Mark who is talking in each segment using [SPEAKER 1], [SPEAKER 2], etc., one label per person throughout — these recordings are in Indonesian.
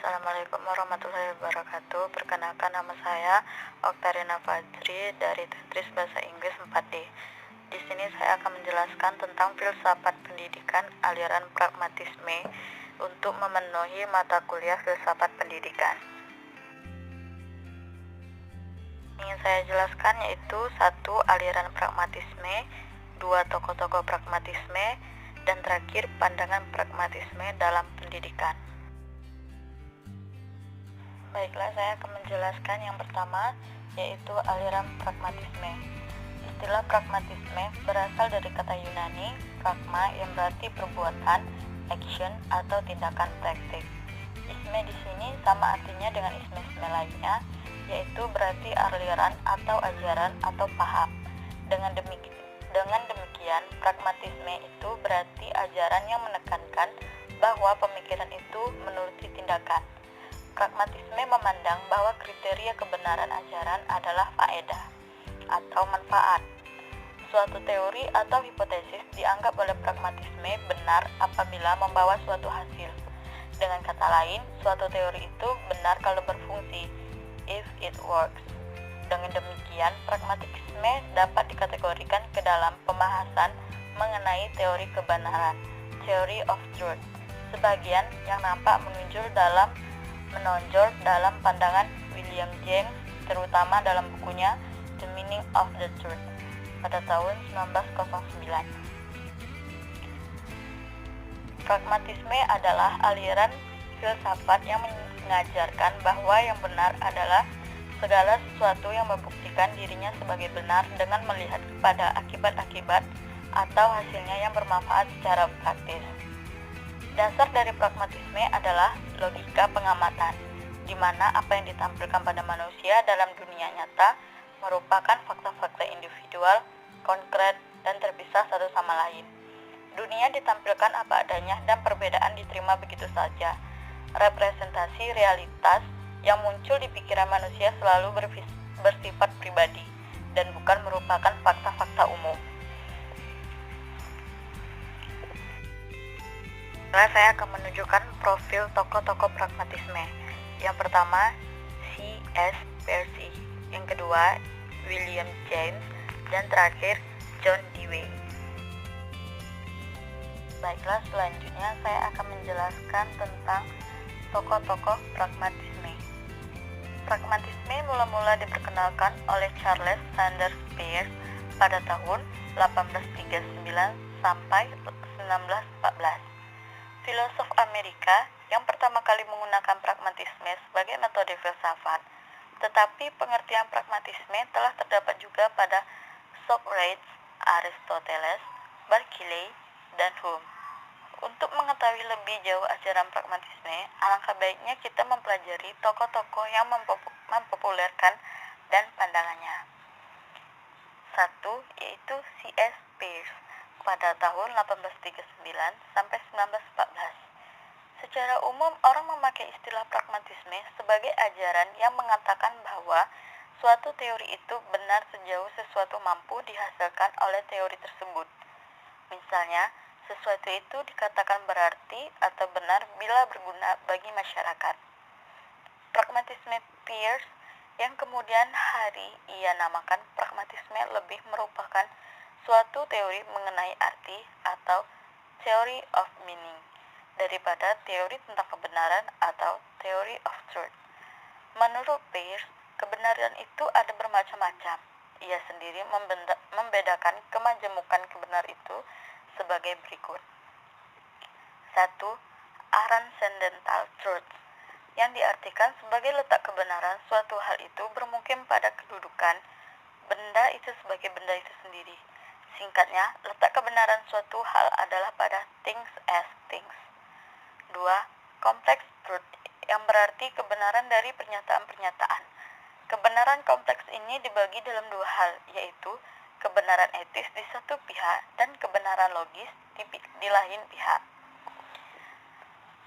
[SPEAKER 1] Assalamualaikum warahmatullahi wabarakatuh. Perkenalkan, nama saya Oktarina Fajri dari Tetris Bahasa Inggris 4D. Di sini saya akan menjelaskan tentang filsafat pendidikan aliran pragmatisme untuk memenuhi mata kuliah filsafat pendidikan. Ingin saya jelaskan yaitu 1. Aliran pragmatisme, 2. Tokoh-tokoh pragmatisme, dan terakhir pandangan pragmatisme dalam pendidikan. Baiklah, saya akan menjelaskan yang pertama, yaitu aliran pragmatisme. Istilah pragmatisme berasal dari kata Yunani pragma yang berarti perbuatan, action atau tindakan praktik. Isme di sini sama artinya dengan isme-isme lainnya, yaitu berarti aliran atau ajaran atau paham. Dengan demikian, pragmatisme itu berarti ajaran yang menekankan bahwa pemikiran itu menuruti tindakan. Pragmatisme memandang bahwa kriteria kebenaran ajaran adalah faedah atau manfaat. Suatu teori atau hipotesis dianggap oleh pragmatisme benar apabila membawa suatu hasil. Dengan kata lain, suatu teori itu benar kalau berfungsi, if it works. Dengan demikian, pragmatisme dapat dikategorikan ke dalam pembahasan mengenai teori kebenaran, theory of truth. Sebagian yang nampak menonjol dalam pandangan William James, terutama dalam bukunya The Meaning of the Truth pada tahun 1909. Pragmatisme adalah aliran filsafat yang mengajarkan bahwa yang benar adalah segala sesuatu yang membuktikan dirinya sebagai benar dengan melihat kepada akibat-akibat atau hasilnya yang bermanfaat secara praktis. Dasar dari pragmatisme adalah logika pengamatan, di mana apa yang ditampilkan pada manusia dalam dunia nyata merupakan fakta-fakta individual, konkret, dan terpisah satu sama lain. Dunia ditampilkan apa adanya dan perbedaan diterima begitu saja. Representasi realitas yang muncul di pikiran manusia selalu bersifat pribadi dan bukan merupakan fakta-fakta umum. Saya akan menunjukkan profil tokoh-tokoh pragmatisme. Yang pertama, C.S. Peirce. Yang kedua, William James. Dan terakhir, John Dewey. Baiklah, selanjutnya saya akan menjelaskan tentang tokoh-tokoh pragmatisme. Pragmatisme mula-mula diperkenalkan oleh Charles Sanders Peirce pada tahun 1839 sampai 1914. Filosof Amerika yang pertama kali menggunakan pragmatisme sebagai metode filsafat, tetapi pengertian pragmatisme telah terdapat juga pada Socrates, Aristoteles, Berkeley, dan Hume. Untuk mengetahui lebih jauh ajaran pragmatisme, alangkah baiknya kita mempelajari tokoh-tokoh yang mempopulerkan dan pandangannya. 1. Yaitu C.S. Peirce pada tahun 1839 sampai 1914. Secara umum, orang memakai istilah pragmatisme sebagai ajaran yang mengatakan bahwa suatu teori itu benar sejauh sesuatu mampu dihasilkan oleh teori tersebut. Misalnya, sesuatu itu dikatakan berarti atau benar bila berguna bagi masyarakat. Pragmatisme Peirce yang kemudian hari ia namakan pragmatisme lebih merupakan suatu teori mengenai arti atau theory of meaning daripada teori tentang kebenaran atau theory of truth. Menurut Peirce, kebenaran itu ada bermacam-macam. Ia sendiri membedakan kemajemukan kebenaran itu sebagai berikut. 1. Transcendental truth, yang diartikan sebagai letak kebenaran suatu hal itu bermukim pada kedudukan benda itu sebagai benda itu sendiri. Singkatnya, letak kebenaran suatu hal adalah pada things as things. 2. Complex truth, yang berarti kebenaran dari pernyataan-pernyataan. Kebenaran kompleks ini dibagi dalam dua hal, yaitu kebenaran etis di satu pihak dan kebenaran logis di lain pihak.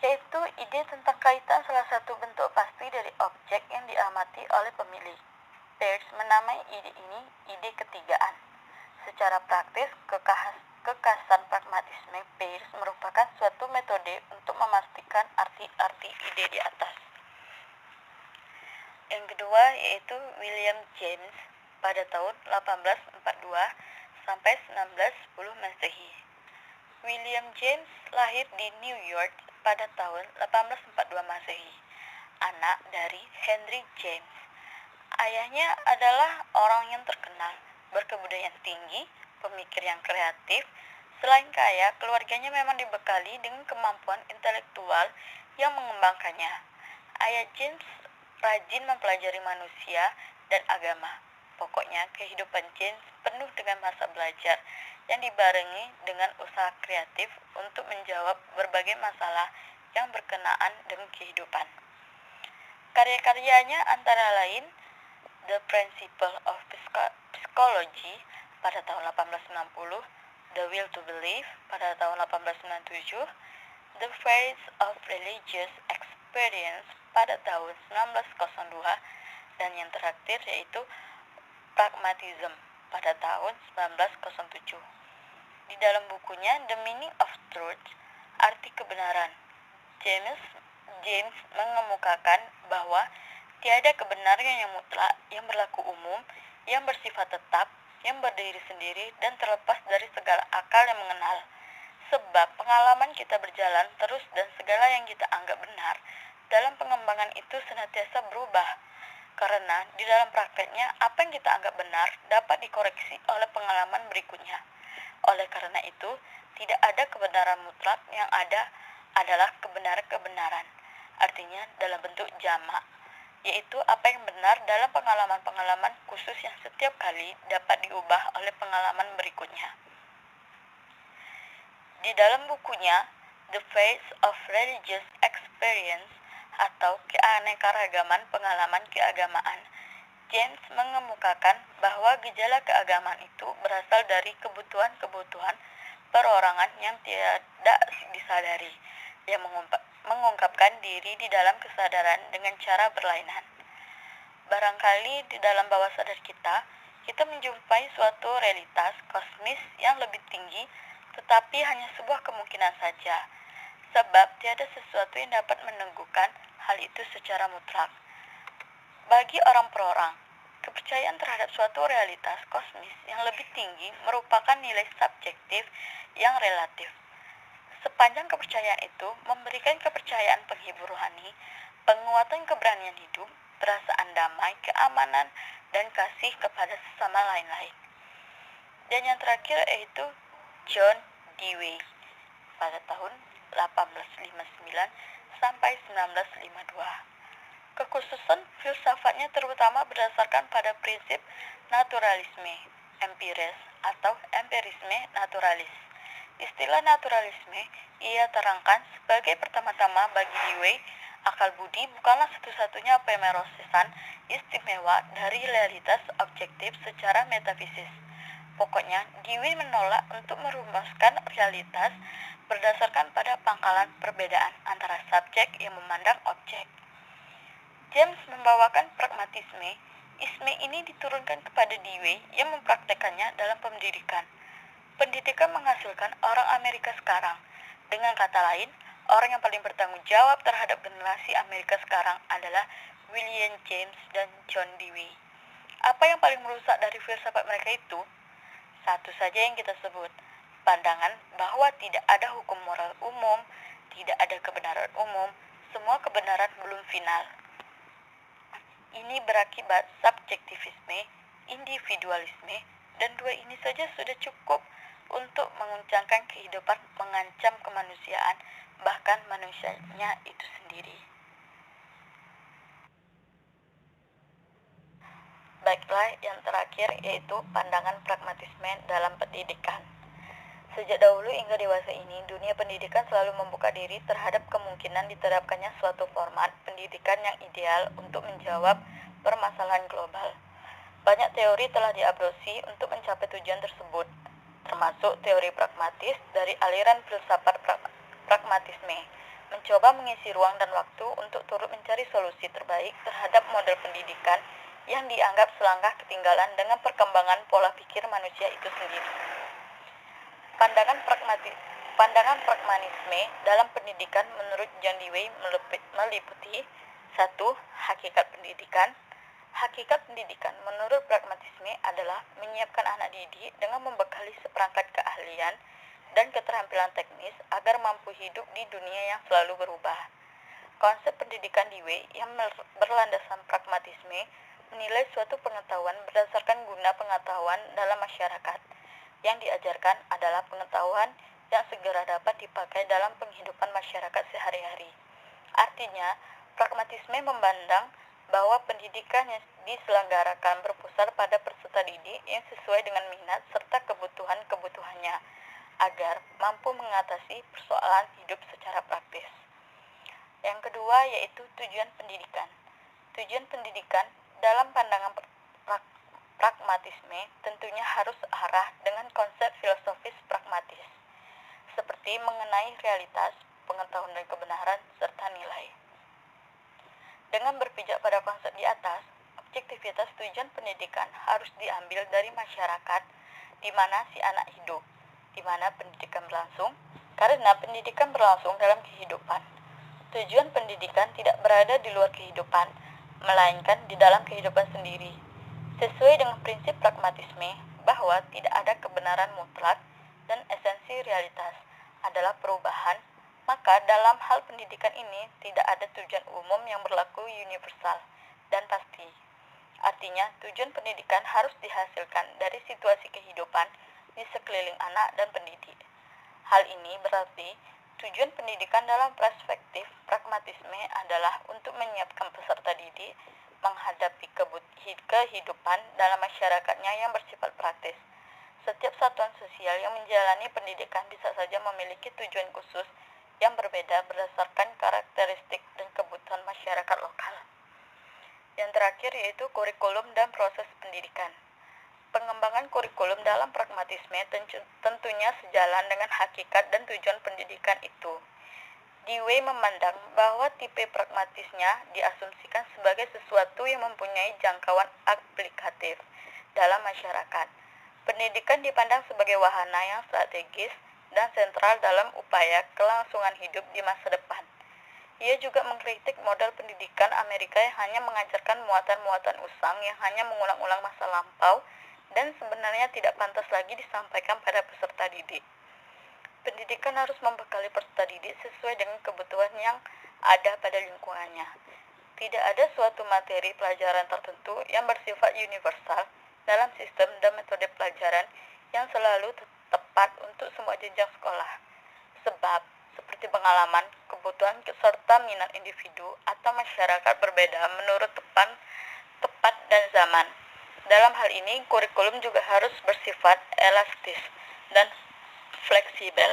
[SPEAKER 1] Yaitu ide tentang kaitan salah satu bentuk pasti dari objek yang diamati oleh pemilih. Peirce menamai ide ini ide ketigaan. Secara praktis, kekasan pragmatisme Peirce merupakan suatu metode untuk memastikan arti-arti ide di atas. Yang kedua yaitu William James pada tahun 1842 sampai 1910 Masehi. William James lahir di New York pada tahun 1842 Masehi, anak dari Henry James. Ayahnya adalah orang yang terkenal, berkebudayaan tinggi, pemikir yang kreatif. Selain kaya, keluarganya memang dibekali dengan kemampuan intelektual yang mengembangkannya. Ayah James rajin mempelajari manusia dan agama. Pokoknya, kehidupan James penuh dengan masa belajar yang dibarengi dengan usaha kreatif untuk menjawab berbagai masalah yang berkenaan dengan kehidupan. Karya-karyanya antara lain The Principle of Psychology pada tahun 1860, The Will to Believe pada tahun 1897, The Phase of Religious Experience pada tahun 1902, dan yang terakhir yaitu Pragmatism pada tahun 1907. Di dalam bukunya The Meaning of Truth, arti kebenaran, James mengemukakan bahwa tiada kebenaran yang mutlak, yang berlaku umum, yang bersifat tetap, yang berdiri sendiri dan terlepas dari segala akal yang mengenal. Sebab pengalaman kita berjalan terus dan segala yang kita anggap benar dalam pengembangan itu senantiasa berubah. Karena di dalam prakteknya apa yang kita anggap benar dapat dikoreksi oleh pengalaman berikutnya. Oleh karena itu, tidak ada kebenaran mutlak, yang ada adalah kebenaran-kebenaran. Artinya dalam bentuk jamak, yaitu apa yang benar dalam pengalaman-pengalaman khusus yang setiap kali dapat diubah oleh pengalaman berikutnya. Di dalam bukunya The Phase of Religious Experience atau keanekaragaman pengalaman keagamaan, James mengemukakan bahwa gejala keagamaan itu berasal dari kebutuhan-kebutuhan perorangan yang tidak disadari, yang mengungkapkan diri di dalam kesadaran dengan cara berlainan. Barangkali di dalam bawah sadar kita menjumpai suatu realitas kosmis yang lebih tinggi, tetapi hanya sebuah kemungkinan saja, sebab tiada sesuatu yang dapat meneguhkan hal itu secara mutlak. Bagi orang per orang, kepercayaan terhadap suatu realitas kosmis yang lebih tinggi merupakan nilai subjektif yang relatif. Sepanjang kepercayaan itu memberikan kepercayaan penghibur rohani, penguatan keberanian hidup, perasaan damai, keamanan, dan kasih kepada sesama lain-lain. Dan yang terakhir yaitu John Dewey pada tahun 1859 sampai 1952. Kekhususan filsafatnya terutama berdasarkan pada prinsip naturalisme empiris atau empirisme naturalis. Istilah naturalisme ia terangkan sebagai pertama-tama bagi Dewey, akal budi bukanlah satu-satunya pemerosesan istimewa dari realitas objektif secara metafisis. Pokoknya, Dewey menolak untuk merumuskan realitas berdasarkan pada pangkalan perbedaan antara subjek yang memandang objek. James membawakan pragmatisme. Isme ini diturunkan kepada Dewey yang mempraktekannya dalam pendidikan. Pendidikan menghasilkan orang Amerika sekarang. Dengan kata lain, orang yang paling bertanggung jawab terhadap generasi Amerika sekarang adalah William James dan John Dewey. Apa yang paling merusak dari filsafat mereka itu? Satu saja yang kita sebut, pandangan bahwa tidak ada hukum moral umum, tidak ada kebenaran umum, semua kebenaran belum final. Ini berakibat subjektivisme, individualisme, dan dua ini saja sudah cukup untuk menguncangkan kehidupan, mengancam kemanusiaan, bahkan manusianya itu sendiri. Baiklah, yang terakhir yaitu pandangan pragmatisme dalam pendidikan. Sejak dahulu hingga dewasa ini, dunia pendidikan selalu membuka diri terhadap kemungkinan diterapkannya suatu format pendidikan yang ideal untuk menjawab permasalahan global. Banyak teori telah diadopsi untuk mencapai tujuan tersebut, termasuk teori pragmatis dari aliran filsafat pragmatisme, mencoba mengisi ruang dan waktu untuk turut mencari solusi terbaik terhadap model pendidikan yang dianggap selangkah ketinggalan dengan perkembangan pola pikir manusia itu sendiri. Pandangan pragmatisme dalam pendidikan menurut John Dewey meliputi 1. Hakikat pendidikan. Hakikat pendidikan menurut pragmatisme adalah menyiapkan anak didik dengan membekali seperangkat keahlian dan keterampilan teknis agar mampu hidup di dunia yang selalu berubah. Konsep pendidikan Dewey yang berlandaskan pragmatisme menilai suatu pengetahuan berdasarkan guna pengetahuan dalam masyarakat. Yang diajarkan adalah pengetahuan yang segera dapat dipakai dalam penghidupan masyarakat sehari-hari. Artinya, pragmatisme memandang bahwa pendidikan yang diselenggarakan berpusat pada peserta didik yang sesuai dengan minat serta kebutuhan-kebutuhannya agar mampu mengatasi persoalan hidup secara praktis. Yang kedua yaitu tujuan pendidikan. Tujuan pendidikan dalam pandangan pragmatisme tentunya harus arah dengan konsep filosofis pragmatis, seperti mengenai realitas, pengetahuan dan kebenaran, serta nilai. Dengan berpijak pada konsep di atas, objektivitas tujuan pendidikan harus diambil dari masyarakat di mana si anak hidup, di mana pendidikan berlangsung, karena pendidikan berlangsung dalam kehidupan. Tujuan pendidikan tidak berada di luar kehidupan, melainkan di dalam kehidupan sendiri. Sesuai dengan prinsip pragmatisme bahwa tidak ada kebenaran mutlak dan esensi realitas adalah perubahan, maka dalam hal pendidikan ini tidak ada tujuan umum yang berlaku universal dan pasti. Artinya, tujuan pendidikan harus dihasilkan dari situasi kehidupan di sekeliling anak dan pendidik. Hal ini berarti tujuan pendidikan dalam perspektif pragmatisme adalah untuk menyiapkan peserta didik menghadapi kehidupan dalam masyarakatnya yang bersifat praktis. Setiap satuan sosial yang menjalani pendidikan bisa saja memiliki tujuan khusus yang berbeda berdasarkan karakteristik dan kebutuhan masyarakat lokal. Yang terakhir yaitu kurikulum dan proses pendidikan. Pengembangan kurikulum dalam pragmatisme tentunya sejalan dengan hakikat dan tujuan pendidikan itu. Dewey memandang bahwa tipe pragmatisnya diasumsikan sebagai sesuatu yang mempunyai jangkauan aplikatif dalam masyarakat. Pendidikan dipandang sebagai wahana yang strategis dan sentral dalam upaya kelangsungan hidup di masa depan. Ia juga mengkritik model pendidikan Amerika yang hanya mengajarkan muatan-muatan usang yang hanya mengulang-ulang masa lampau dan sebenarnya tidak pantas lagi disampaikan pada peserta didik. Pendidikan harus membekali peserta didik sesuai dengan kebutuhan yang ada pada lingkungannya. Tidak ada suatu materi pelajaran tertentu yang bersifat universal dalam sistem dan metode pelajaran yang selalu tepat untuk semua jenjang sekolah. Sebab, seperti pengalaman, kebutuhan serta minat individu atau masyarakat berbeda menurut tepat dan zaman. Dalam hal ini, kurikulum juga harus bersifat elastis dan fleksibel,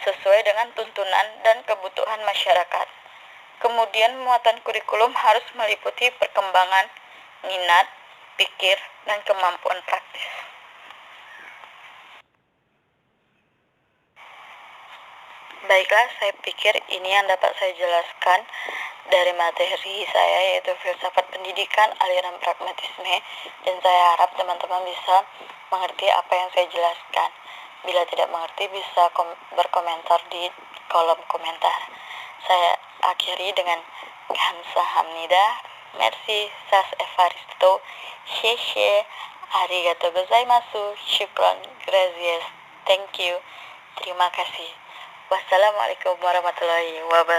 [SPEAKER 1] sesuai dengan tuntunan dan kebutuhan masyarakat. Kemudian, muatan kurikulum harus meliputi perkembangan, minat, pikir, dan kemampuan praktis. Baiklah, saya pikir ini yang dapat saya jelaskan dari materi saya, yaitu filsafat pendidikan aliran pragmatisme, dan saya harap teman-teman bisa mengerti apa yang saya jelaskan. Bila tidak mengerti bisa berkomentar di kolom komentar. Saya akhiri dengan Kamsahamnida, merci, sas evaristo, sheshe, arigatou gozaimasu, shukran, gracias, thank you, terima kasih. Wassalamualaikum warahmatullahi wabarakatuh.